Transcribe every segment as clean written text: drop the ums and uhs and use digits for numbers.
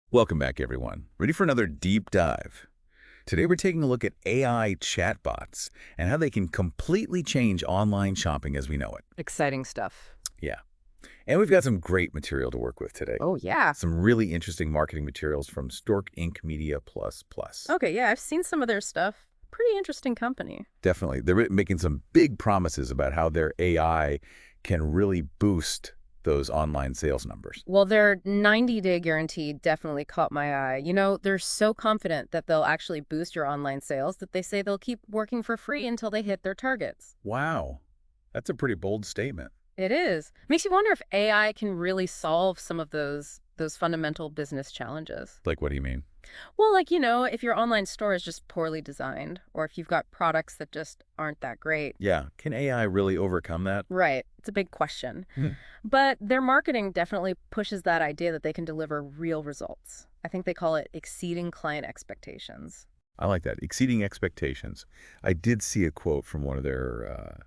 Welcome back, everyone. Ready for another deep dive? Today we're taking a look at AI chatbots and how they can completely change online shopping as we know it. Exciting stuff. Yeah. And we've got some great material to work with today. Oh, yeah. Some really interesting marketing materials from Stork Inc Media Plus. Okay, yeah, I've seen some of their stuff. Pretty interesting company. Definitely. They're making some big promises about how their AI can really boost those online sales numbers. Well, their 90-day guarantee definitely caught my eye. They're so confident that they'll actually boost your online sales that they say they'll keep working for free until they hit their targets. Wow. That's a pretty bold statement. It is. Makes you wonder if AI can really solve some of those fundamental business challenges. Like, what do you mean? Well, if your online store is just poorly designed, or if you've got products that just aren't that great. Yeah. Can AI really overcome that? Right. It's a big question. Hmm. But their marketing definitely pushes that idea that they can deliver real results. I think they call it exceeding client expectations. I like that. Exceeding expectations. I did see a quote from one of their,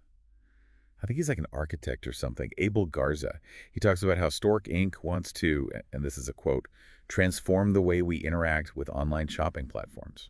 I think he's like an architect or something, Abel Garza. He talks about how Stork Inc. wants to, and this is a quote, transform the way we interact with online shopping platforms.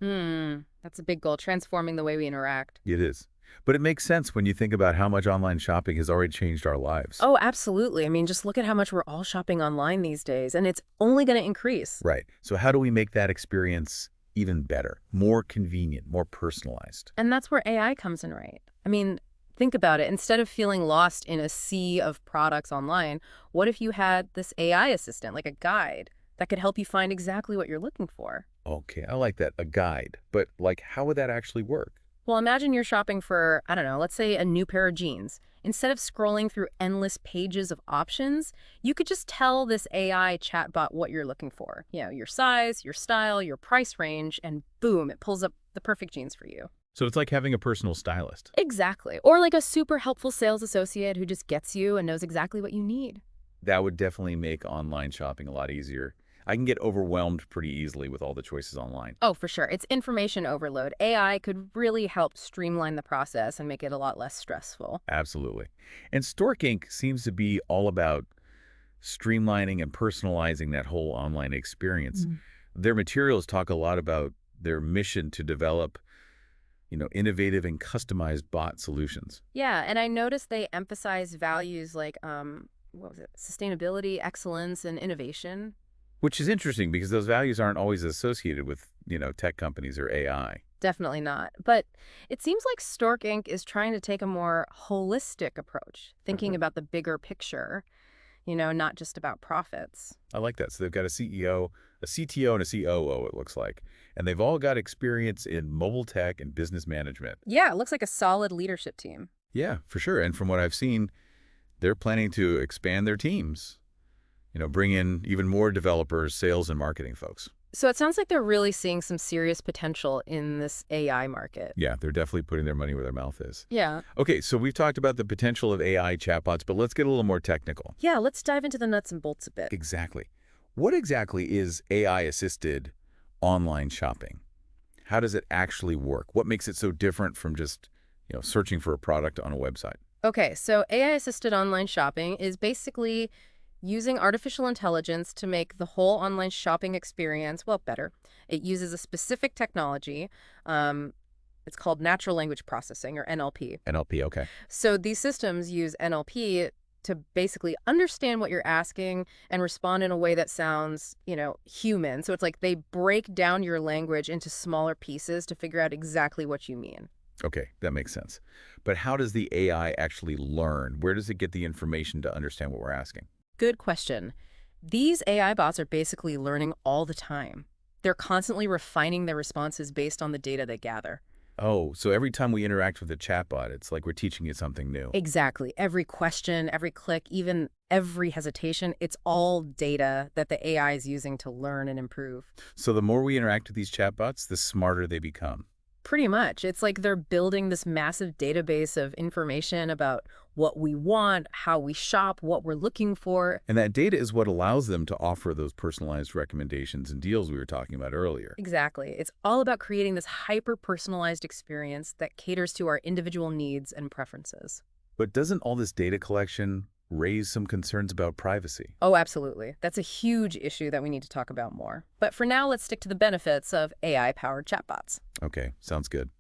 That's a big goal, transforming the way we interact. It is. But it makes sense when you think about how much online shopping has already changed our lives. Oh, absolutely. I mean, just look at how much we're all shopping online these days, and it's only going to increase. Right. So how do we make that experience even better, more convenient, more personalized? And that's where AI comes in, right? I mean, think about it. Instead of feeling lost in a sea of products online, what if you had this AI assistant, like a guide, that could help you find exactly what you're looking for? Okay, I like that, a guide. But like, how would that actually work? Well, imagine you're shopping for, I don't know, let's say a new pair of jeans. Instead of scrolling through endless pages of options, you could just tell this AI chatbot what you're looking for. Your size, your style, your price range, and boom, it pulls up the perfect jeans for you. So it's like having a personal stylist. Exactly. Or like a super helpful sales associate who just gets you and knows exactly what you need. That would definitely make online shopping a lot easier. I can get overwhelmed pretty easily with all the choices online. Oh, for sure. It's information overload. AI could really help streamline the process and make it a lot less stressful. Absolutely. And Stork Inc. seems to be all about streamlining and personalizing that whole online experience. Their materials talk a lot about their mission to develop, innovative and customized bot solutions. Yeah, and I noticed they emphasize values like, what was it? Sustainability, excellence, and innovation. Which is interesting because those values aren't always associated with, tech companies or AI. Definitely not. But it seems like Stork Inc. is trying to take a more holistic approach, thinking about the bigger picture, not just about profits. I like that. So they've got a CEO, a CTO, and a COO, it looks like. And they've all got experience in mobile tech and business management. Yeah, it looks like a solid leadership team. Yeah, for sure. And from what I've seen, they're planning to expand their teams, bring in even more developers, sales, and marketing folks. So it sounds like they're really seeing some serious potential in this AI market. Yeah, they're definitely putting their money where their mouth is. Yeah. Okay, so we've talked about the potential of AI chatbots, but let's get a little more technical. Yeah, let's dive into the nuts and bolts a bit. Exactly. What exactly is AI-assisted online shopping? How does it actually work? What makes it so different from just, searching for a product on a website? Okay, so AI-assisted online shopping is basically using artificial intelligence to make the whole online shopping experience, well, better. It uses a specific technology. It's called natural language processing, or NLP. NLP, okay. So these systems use NLP to basically understand what you're asking and respond in a way that sounds, human. So it's like they break down your language into smaller pieces to figure out exactly what you mean. Okay, that makes sense. But how does the AI actually learn? Where does it get the information to understand what we're asking? Good question. These AI bots are basically learning all the time. They're constantly refining their responses based on the data they gather. Oh, so every time we interact with a chatbot, it's like we're teaching it something new. Exactly. Every question, every click, even every hesitation, it's all data that the AI is using to learn and improve. So the more we interact with these chatbots, the smarter they become. Pretty much. It's like they're building this massive database of information about what we want, how we shop, what we're looking for. And that data is what allows them to offer those personalized recommendations and deals we were talking about earlier. Exactly. It's all about creating this hyper-personalized experience that caters to our individual needs and preferences. But doesn't all this data collection raise some concerns about privacy. Oh, absolutely. That's a huge issue that we need to talk about more. But for now, let's stick to the benefits of AI-powered chatbots. Okay, sounds good.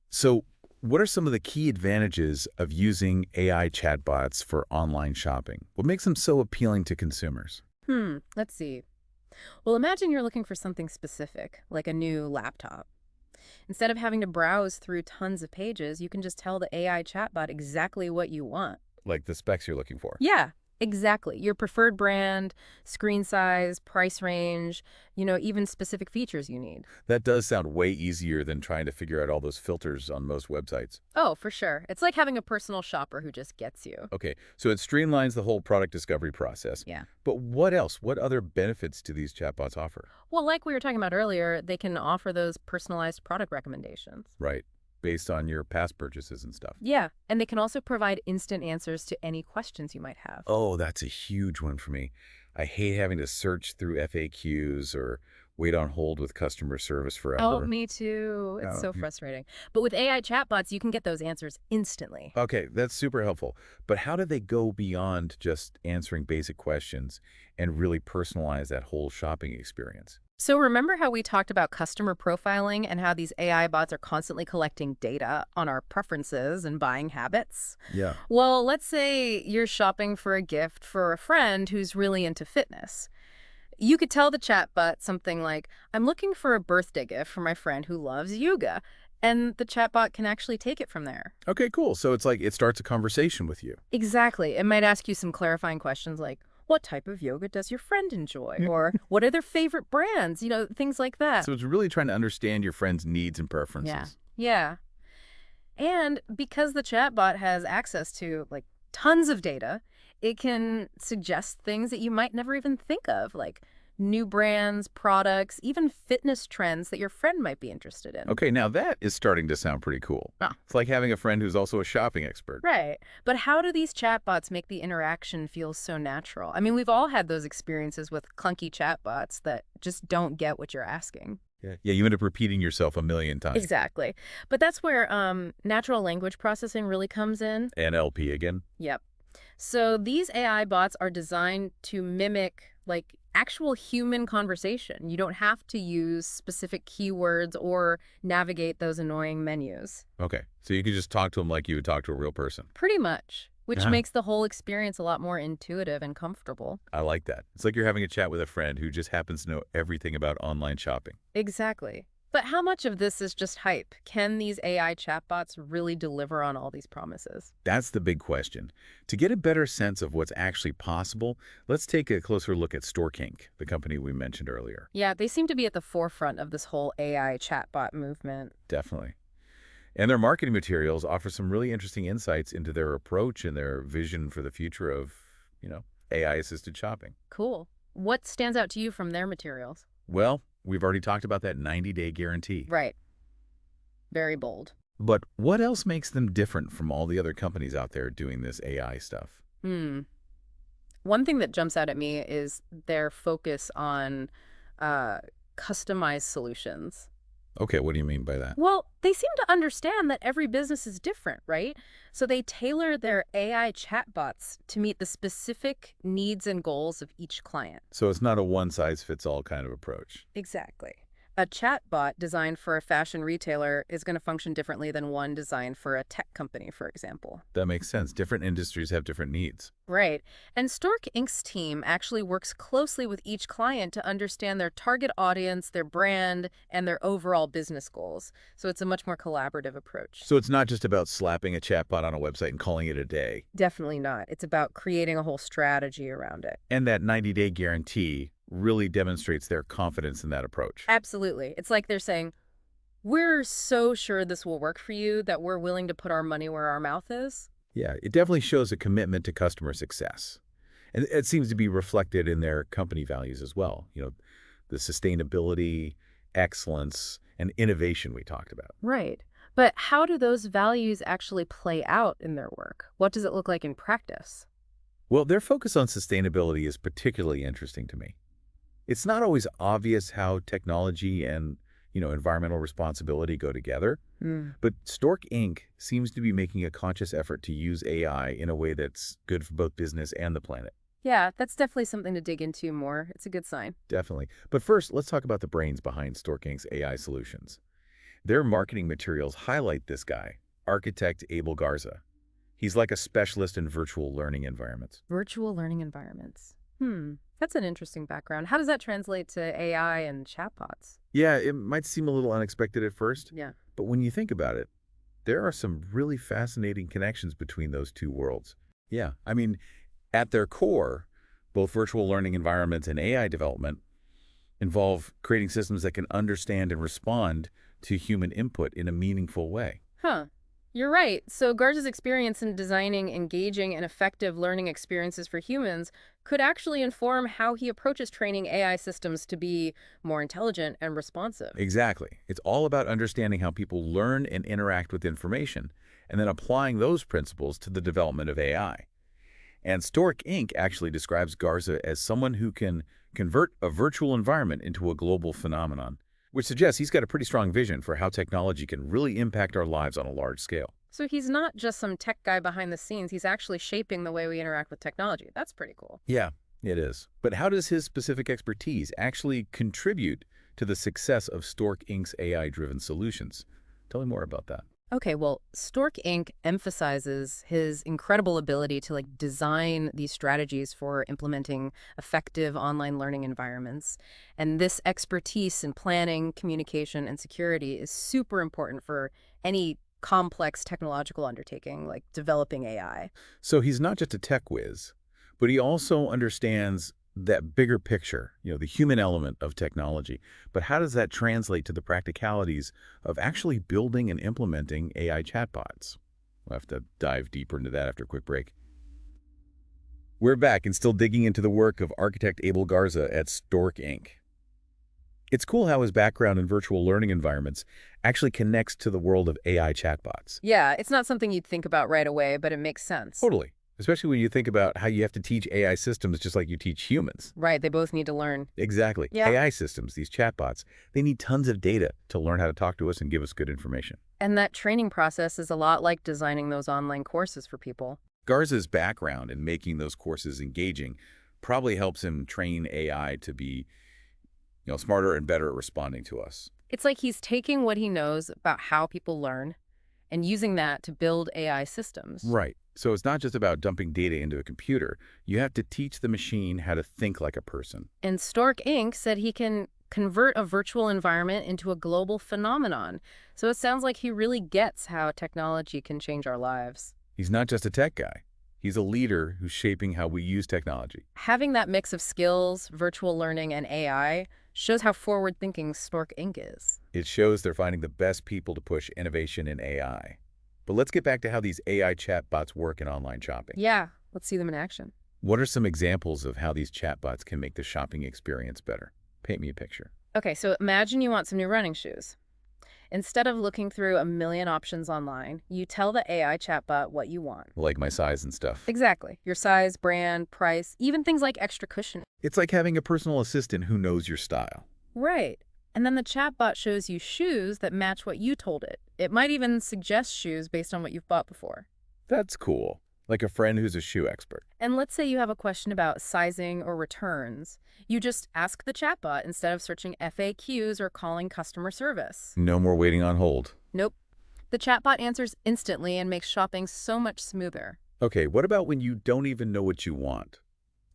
So, what are some of the key advantages of using AI chatbots for online shopping? What makes them so appealing to consumers? Let's see. Well, imagine you're looking for something specific, like a new laptop. Instead of having to browse through tons of pages, you can just tell the AI chatbot exactly what you want. Like the specs you're looking for. Yeah, exactly. Your preferred brand, screen size, price range, even specific features you need. That does sound way easier than trying to figure out all those filters on most websites. Oh, for sure. It's like having a personal shopper who just gets you. Okay, so it streamlines the whole product discovery process. Yeah. But what else? What other benefits do these chatbots offer? Well, like we were talking about earlier, they can offer those personalized product recommendations. Right, based on your past purchases and stuff. Yeah, and they can also provide instant answers to any questions you might have. Oh, that's a huge one for me. I hate having to search through FAQs or wait on hold with customer service Oh, forever. me too. It's so Yeah. frustrating. But with AI chatbots, you can get those answers instantly. Okay, that's super helpful. But how do they go beyond just answering basic questions and really personalize that whole shopping experience? So remember how we talked about customer profiling and how these AI bots are constantly collecting data on our preferences and buying habits? Yeah. Well, let's say you're shopping for a gift for a friend who's really into fitness. You could tell the chatbot something like, I'm looking for a birthday gift for my friend who loves yoga. And the chatbot can actually take it from there. Okay, cool. So it's like it starts a conversation with you. Exactly. It might ask you some clarifying questions like, what type of yoga does your friend enjoy? Or what are their favorite brands? Things like that. So it's really trying to understand your friend's needs and preferences. Yeah. And because the chatbot has access to tons of data, it can suggest things that you might never even think of, like new brands, products, even fitness trends that your friend might be interested in. Okay, now that is starting to sound pretty cool. Ah. It's like having a friend who's also a shopping expert. Right. But how do these chatbots make the interaction feel so natural? I mean, we've all had those experiences with clunky chatbots that just don't get what you're asking. Yeah, you end up repeating yourself a million times. Exactly. But that's where natural language processing really comes in. NLP again. Yep. So these AI bots are designed to mimic actual human conversation. You don't have to use specific keywords or navigate those annoying menus. Okay, so you can just talk to them like you would talk to a real person. Pretty much, which Yeah. makes the whole experience a lot more intuitive and comfortable. I like that. It's like you're having a chat with a friend who just happens to know everything about online shopping. Exactly. But how much of this is just hype? Can these AI chatbots really deliver on all these promises? That's the big question. To get a better sense of what's actually possible, let's take a closer look at Stork Inc, the company we mentioned earlier. Yeah, they seem to be at the forefront of this whole AI chatbot movement. Definitely. And their marketing materials offer some really interesting insights into their approach and their vision for the future of, AI-assisted shopping. Cool. What stands out to you from their materials? Well, we've already talked about that 90-day guarantee. Right. Very bold. But what else makes them different from all the other companies out there doing this AI stuff? One thing that jumps out at me is their focus on customized solutions. Okay, what do you mean by that? Well, they seem to understand that every business is different, right? So they tailor their AI chatbots to meet the specific needs and goals of each client. So it's not a one-size-fits-all kind of approach. Exactly. A chatbot designed for a fashion retailer is going to function differently than one designed for a tech company, for example. That makes sense. Different industries have different needs. Right. And Stork Inc's team actually works closely with each client to understand their target audience, their brand, and their overall business goals. So it's a much more collaborative approach. So it's not just about slapping a chatbot on a website and calling it a day. Definitely not. It's about creating a whole strategy around it. And that 90-day guarantee really demonstrates their confidence in that approach. Absolutely. It's like they're saying, we're so sure this will work for you that we're willing to put our money where our mouth is. Yeah, it definitely shows a commitment to customer success. And it seems to be reflected in their company values as well. The sustainability, excellence, and innovation we talked about. Right. But how do those values actually play out in their work? What does it look like in practice? Well, their focus on sustainability is particularly interesting to me. It's not always obvious how technology and, environmental responsibility go together. Mm. But Stork Inc. seems to be making a conscious effort to use AI in a way that's good for both business and the planet. Yeah, that's definitely something to dig into more. It's a good sign. Definitely. But first, let's talk about the brains behind Stork Inc.'s AI solutions. Their marketing materials highlight this guy, architect Abel Garza. He's like a specialist in virtual learning environments. Virtual learning environments. That's an interesting background. How does that translate to AI and chatbots? Yeah, it might seem a little unexpected at first, Yeah. but when you think about it, there are some really fascinating connections between those two worlds. Yeah, I mean, at their core, both virtual learning environments and AI development involve creating systems that can understand and respond to human input in a meaningful way. Huh. You're right. So Garza's experience in designing engaging and effective learning experiences for humans could actually inform how he approaches training AI systems to be more intelligent and responsive. Exactly. It's all about understanding how people learn and interact with information, and then applying those principles to the development of AI. And Stork Inc. actually describes Garza as someone who can convert a virtual environment into a global phenomenon, which suggests he's got a pretty strong vision for how technology can really impact our lives on a large scale. So he's not just some tech guy behind the scenes, he's actually shaping the way we interact with technology. That's pretty cool. Yeah, it is. But how does his specific expertise actually contribute to the success of Stork Inc.'s AI-driven solutions? Tell me more about that. Okay, well, Stork Inc. emphasizes his incredible ability to design these strategies for implementing effective online learning environments. And this expertise in planning, communication, and security is super important for any complex technological undertaking like developing AI. So he's not just a tech whiz, but he also understands that bigger picture, the human element of technology. But how does that translate to the practicalities of actually building and implementing AI chatbots? We'll have to dive deeper into that after a quick break. We're back and still digging into the work of architect Abel Garza at Stork Inc. It's cool how his background in virtual learning environments actually connects to the world of AI chatbots. Yeah, it's not something you'd think about right away, but it makes sense. Totally. Especially when you think about how you have to teach AI systems just like you teach humans. Right, they both need to learn. Exactly. Yeah. AI systems, these chatbots, they need tons of data to learn how to talk to us and give us good information. And that training process is a lot like designing those online courses for people. Garza's background in making those courses engaging probably helps him train AI to be, smarter and better at responding to us. It's like he's taking what he knows about how people learn and using that to build AI systems. Right. So it's not just about dumping data into a computer. You have to teach the machine how to think like a person. And Stork Inc. said he can convert a virtual environment into a global phenomenon. So it sounds like he really gets how technology can change our lives. He's not just a tech guy. He's a leader who's shaping how we use technology. Having that mix of skills, virtual learning, and AI shows how forward-thinking Stork Inc. is. It shows they're finding the best people to push innovation in AI. But let's get back to how these AI chatbots work in online shopping. Yeah, let's see them in action. What are some examples of how these chatbots can make the shopping experience better? Paint me a picture. Okay, so imagine you want some new running shoes. Instead of looking through a million options online, you tell the AI chatbot what you want. Like my size and stuff. Exactly. Your size, brand, price, even things like extra cushion. It's like having a personal assistant who knows your style. Right. And then the chatbot shows you shoes that match what you told it. It might even suggest shoes based on what you've bought before. That's cool. Like a friend who's a shoe expert. And let's say you have a question about sizing or returns. You just ask the chatbot instead of searching FAQs or calling customer service. No more waiting on hold. Nope. The chatbot answers instantly and makes shopping so much smoother. Okay, what about when you don't even know what you want?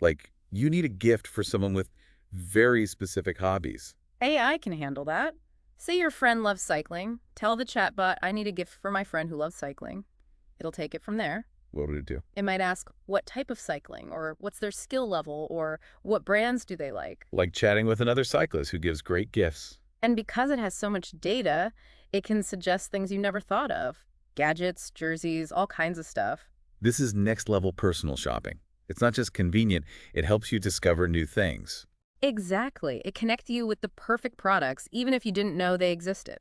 Like, you need a gift for someone with very specific hobbies. AI can handle that. Say your friend loves cycling. Tell the chatbot, I need a gift for my friend who loves cycling. It'll take it from there. What would it do? It might ask what type of cycling, or what's their skill level, or what brands do they like. Like chatting with another cyclist who gives great gifts. And because it has so much data, it can suggest things you never thought of. Gadgets, jerseys, all kinds of stuff. This is next-level personal shopping. It's not just convenient, it helps you discover new things. Exactly. It connects you with the perfect products, even if you didn't know they existed.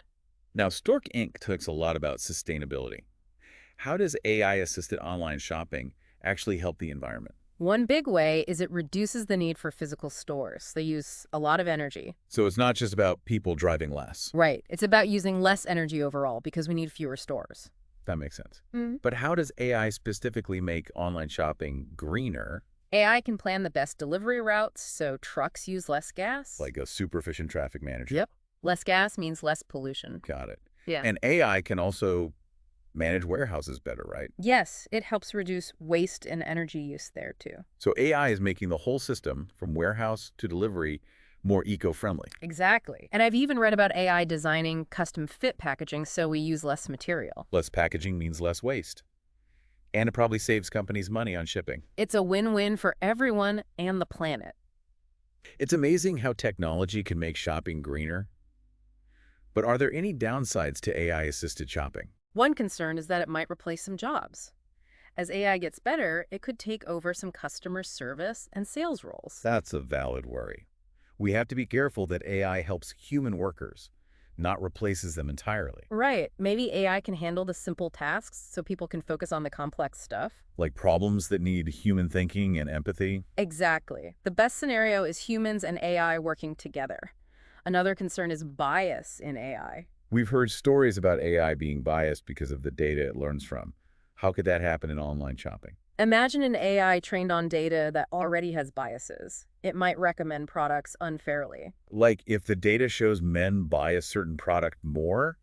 Now, Stork Inc. talks a lot about sustainability. How does AI-assisted online shopping actually help the environment? One big way is it reduces the need for physical stores. They use a lot of energy. So it's not just about people driving less. Right. It's about using less energy overall because we need fewer stores. That makes sense. Mm. But how does AI specifically make online shopping greener, AI can plan the best delivery routes so trucks use less gas. like a super efficient traffic manager? Yep. Less gas means less pollution. Got it. Yeah. And AI can also manage warehouses better, right? Yes, it helps reduce waste and energy use there too. So AI is making the whole system, from warehouse to delivery, more eco-friendly. Exactly. And I've even read about AI designing custom fit packaging so we use less material. Less packaging means less waste. And it probably saves companies money on shipping. It's a win-win for everyone and the planet. It's amazing how technology can make shopping greener. But are there any downsides to AI-assisted shopping? One concern is that it might replace some jobs. As AI gets better, it could take over some customer service and sales roles. That's a valid worry. We have to be careful that AI helps human workers, not replaces them entirely. Right. Maybe AI can handle the simple tasks so people can focus on the complex stuff. Like problems that need human thinking and empathy. Exactly. The best scenario is humans and AI working together. Another concern is bias in AI. We've heard stories about AI being biased because of the data it learns from. How could that happen in online shopping? Imagine an AI trained on data that already has biases. It might recommend products unfairly. Like if the data shows men buy a certain product more,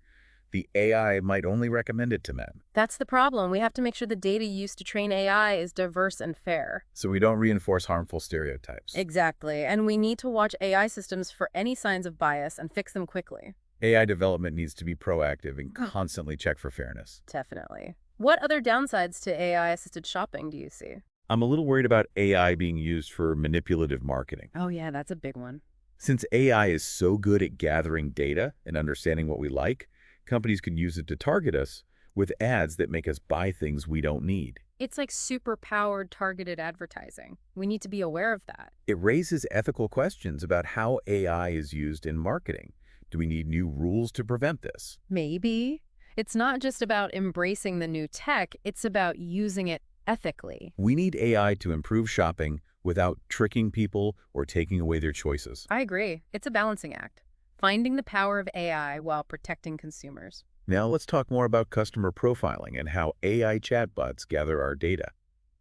the AI might only recommend it to men. That's the problem. We have to make sure the data used to train AI is diverse and fair. So we don't reinforce harmful stereotypes. Exactly. And we need to watch AI systems for any signs of bias and fix them quickly. AI development needs to be proactive and constantly check for fairness. Definitely. What other downsides to AI-assisted shopping do you see? I'm a little worried about AI being used for manipulative marketing. Oh yeah, that's a big one. Since AI is so good at gathering data and understanding what we like, companies can use it to target us with ads that make us buy things we don't need. It's like super-powered targeted advertising. We need to be aware of that. It raises ethical questions about how AI is used in marketing. Do we need new rules to prevent this? Maybe. It's not just about embracing the new tech, it's about using it ethically. We need AI to improve shopping without tricking people or taking away their choices. I agree. It's a balancing act. Finding the power of AI while protecting consumers. Now let's talk more about customer profiling and how AI chatbots gather our data.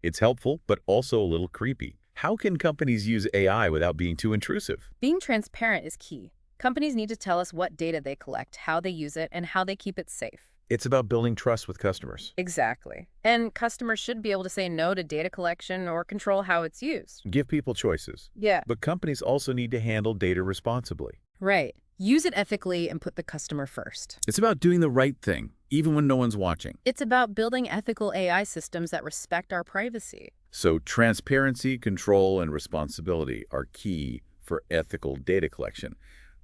It's helpful, but also a little creepy. How can companies use AI without being too intrusive? Being transparent is key. Companies need to tell us what data they collect, how they use it, and how they keep it safe. It's about building trust with customers. Exactly. And customers should be able to say no to data collection or control how it's used. Give people choices. Yeah. But companies also need to handle data responsibly. Right. Use it ethically and put the customer first. It's about doing the right thing, even when no one's watching. It's about building ethical AI systems that respect our privacy. So transparency, control, and responsibility are key for ethical data collection.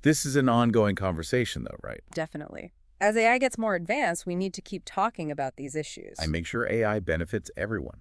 This is an ongoing conversation, though, right? Definitely. As AI gets more advanced, we need to keep talking about these issues. I make sure AI benefits everyone.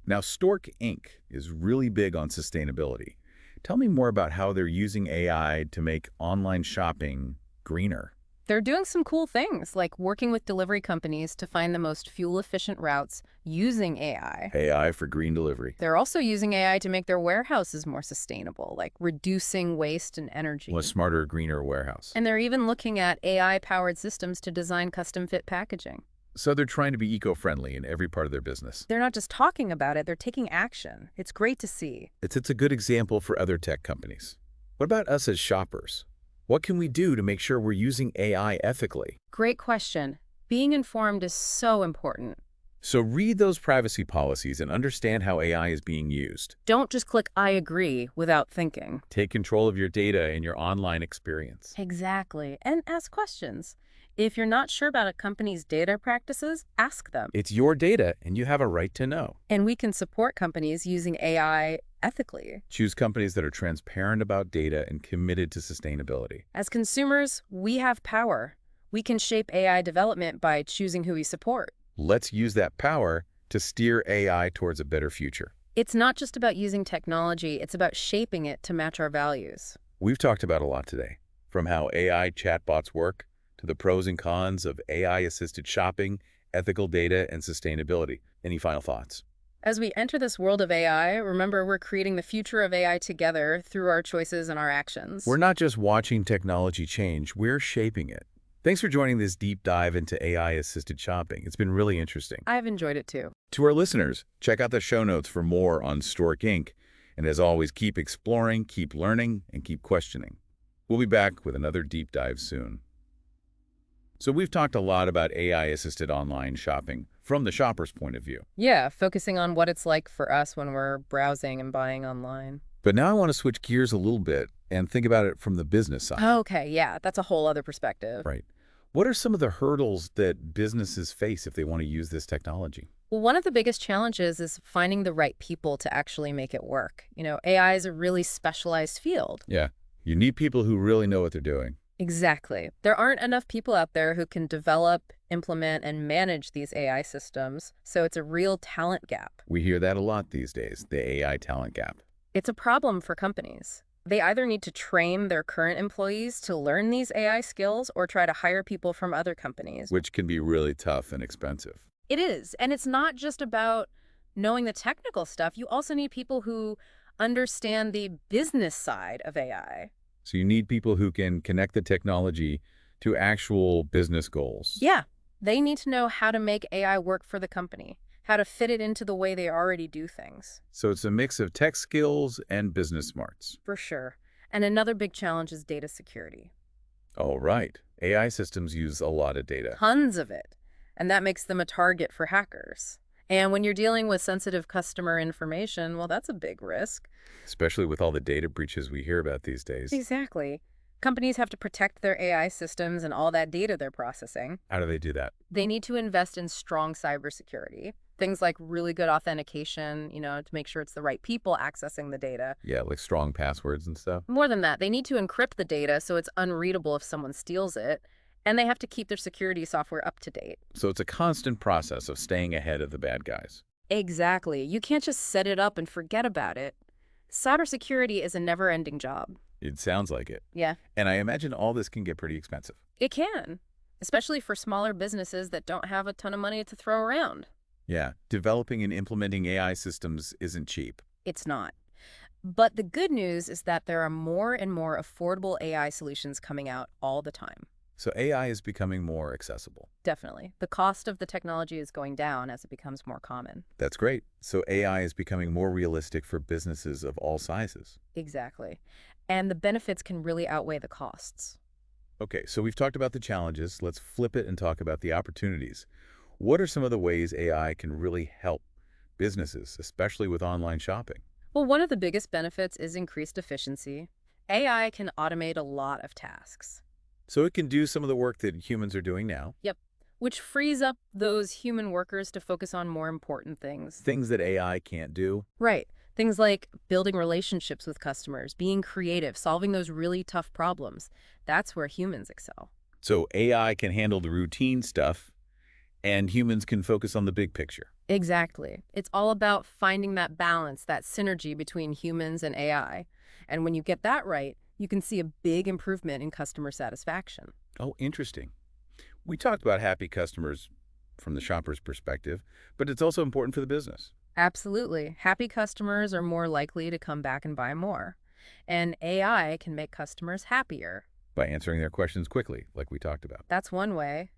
Now, Stork Inc is really big on sustainability. Tell me more about how they're using AI to make online shopping greener. They're doing some cool things, like working with delivery companies to find the most fuel-efficient routes using AI. AI for green delivery. They're also using AI to make their warehouses more sustainable, like reducing waste and energy. A smarter, greener warehouse. And they're even looking at AI-powered systems to design custom-fit packaging. So they're trying to be eco-friendly in every part of their business. They're not just talking about it, they're taking action. It's great to see. It's a good example for other tech companies. What about us as shoppers? What can we do to make sure we're using AI ethically? Great question. Being informed is so important. So read those privacy policies and understand how AI is being used. Don't just click I agree without thinking. Take control of your data and your online experience. Exactly. And ask questions. If you're not sure about a company's data practices, ask them. It's your data, and you have a right to know. And we can support companies using AI ethically. Choose companies that are transparent about data and committed to sustainability. As consumers, we have power. We can shape AI development by choosing who we support. Let's use that power to steer AI towards a better future. It's not just about using technology, it's about shaping it to match our values. We've talked about a lot today, from how AI chatbots work to the pros and cons of AI-assisted shopping, ethical data, and sustainability. Any final thoughts? As we enter this world of AI, remember we're creating the future of AI together through our choices and our actions. We're not just watching technology change, we're shaping it. Thanks for joining this deep dive into AI-assisted shopping. It's been really interesting. I've enjoyed it too. To our listeners, check out the show notes for more on Stork Inc. And as always, keep exploring, keep learning, and keep questioning. We'll be back with another deep dive soon. So we've talked a lot about AI-assisted online shopping from the shopper's point of view. Yeah, focusing on what it's like for us when we're browsing and buying online. But now I want to switch gears a little bit and think about it from the business side. Okay, yeah, that's a whole other perspective. Right. What are some of the hurdles that businesses face if they want to use this technology? Well, one of the biggest challenges is finding the right people to actually make it work. AI is a really specialized field. Yeah. You need people who really know what they're doing. Exactly. There aren't enough people out there who can develop, implement, and manage these AI systems, so it's a real talent gap. We hear that a lot these days, the AI talent gap. It's a problem for companies. They either need to train their current employees to learn these AI skills or try to hire people from other companies. Which can be really tough and expensive. It is. And it's not just about knowing the technical stuff. You also need people who understand the business side of AI. So you need people who can connect the technology to actual business goals. Yeah. They need to know how to make AI work for the company, how to fit it into the way they already do things. So it's a mix of tech skills and business smarts. For sure. And another big challenge is data security. Oh, right. AI systems use a lot of data. Tons of it. And that makes them a target for hackers. And when you're dealing with sensitive customer information, well, that's a big risk. Especially with all the data breaches we hear about these days. Exactly. Companies have to protect their AI systems and all that data they're processing. How do they do that? They need to invest in strong cybersecurity. Things like really good authentication, to make sure it's the right people accessing the data. Yeah, like strong passwords and stuff. More than that, they need to encrypt the data so it's unreadable if someone steals it. And they have to keep their security software up to date. So it's a constant process of staying ahead of the bad guys. Exactly. You can't just set it up and forget about it. Cybersecurity is a never-ending job. It sounds like it. Yeah. And I imagine all this can get pretty expensive. It can, especially for smaller businesses that don't have a ton of money to throw around. Yeah, developing and implementing AI systems isn't cheap. It's not. But the good news is that there are more and more affordable AI solutions coming out all the time. So AI is becoming more accessible. Definitely. The cost of the technology is going down as it becomes more common. That's great. So AI is becoming more realistic for businesses of all sizes. Exactly. And the benefits can really outweigh the costs. Okay, so we've talked about the challenges. Let's flip it and talk about the opportunities. What are some of the ways AI can really help businesses, especially with online shopping? Well, one of the biggest benefits is increased efficiency. AI can automate a lot of tasks. So it can do some of the work that humans are doing now. Yep. Which frees up those human workers to focus on more important things. Things that AI can't do. Right. Things like building relationships with customers, being creative, solving those really tough problems. That's where humans excel. So AI can handle the routine stuff, and humans can focus on the big picture. Exactly. It's all about finding that balance, that synergy between humans and AI. And when you get that right, you can see a big improvement in customer satisfaction. Oh, interesting. We talked about happy customers from the shopper's perspective, but it's also important for the business. Absolutely. Happy customers are more likely to come back and buy more. And AI can make customers happier. By answering their questions quickly, like we talked about. That's one way.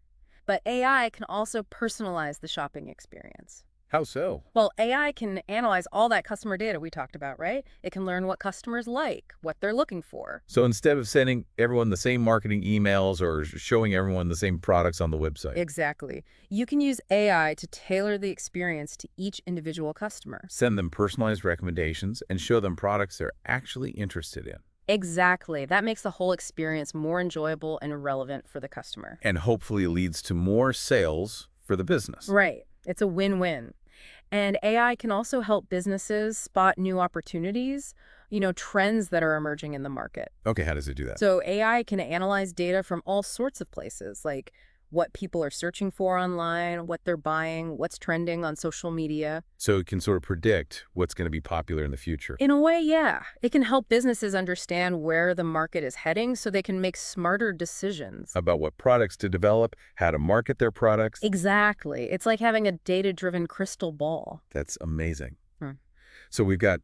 But AI can also personalize the shopping experience. How so? Well, AI can analyze all that customer data we talked about, right? It can learn what customers like, what they're looking for. So instead of sending everyone the same marketing emails or showing everyone the same products on the website. Exactly. You can use AI to tailor the experience to each individual customer. Send them personalized recommendations and show them products they're actually interested in. Exactly. That makes the whole experience more enjoyable and relevant for the customer. And hopefully leads to more sales for the business. Right. It's a win-win. And AI can also help businesses spot new opportunities, trends that are emerging in the market. Okay, how does it do that? So AI can analyze data from all sorts of places, like what people are searching for online, what they're buying, what's trending on social media. So it can sort of predict what's going to be popular in the future. In a way, yeah. It can help businesses understand where the market is heading so they can make smarter decisions. About what products to develop, how to market their products. Exactly. It's like having a data-driven crystal ball. That's amazing. Hmm. So we've got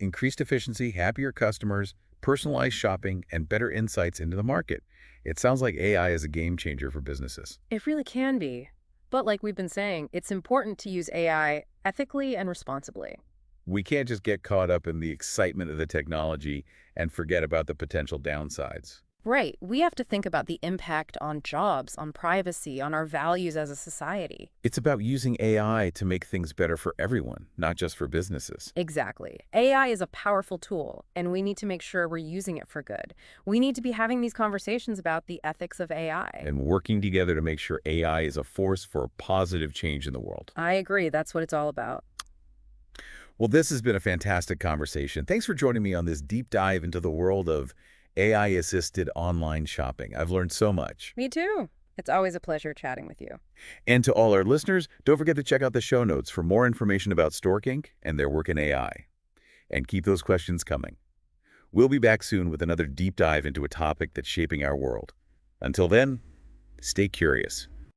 increased efficiency, happier customers, personalized shopping, and better insights into the market. It sounds like AI is a game changer for businesses. It really can be. But like we've been saying, it's important to use AI ethically and responsibly. We can't just get caught up in the excitement of the technology and forget about the potential downsides. Right. We have to think about the impact on jobs, on privacy, on our values as a society. It's about using AI to make things better for everyone, not just for businesses. Exactly. AI is a powerful tool, and we need to make sure we're using it for good. We need to be having these conversations about the ethics of AI. And working together to make sure AI is a force for positive change in the world. I agree. That's what it's all about. Well, this has been a fantastic conversation. Thanks for joining me on this deep dive into the world of AI-assisted online shopping. I've learned so much. Me too. It's always a pleasure chatting with you. And to all our listeners, don't forget to check out the show notes for more information about Stork Inc. and their work in AI. And keep those questions coming. We'll be back soon with another deep dive into a topic that's shaping our world. Until then, stay curious.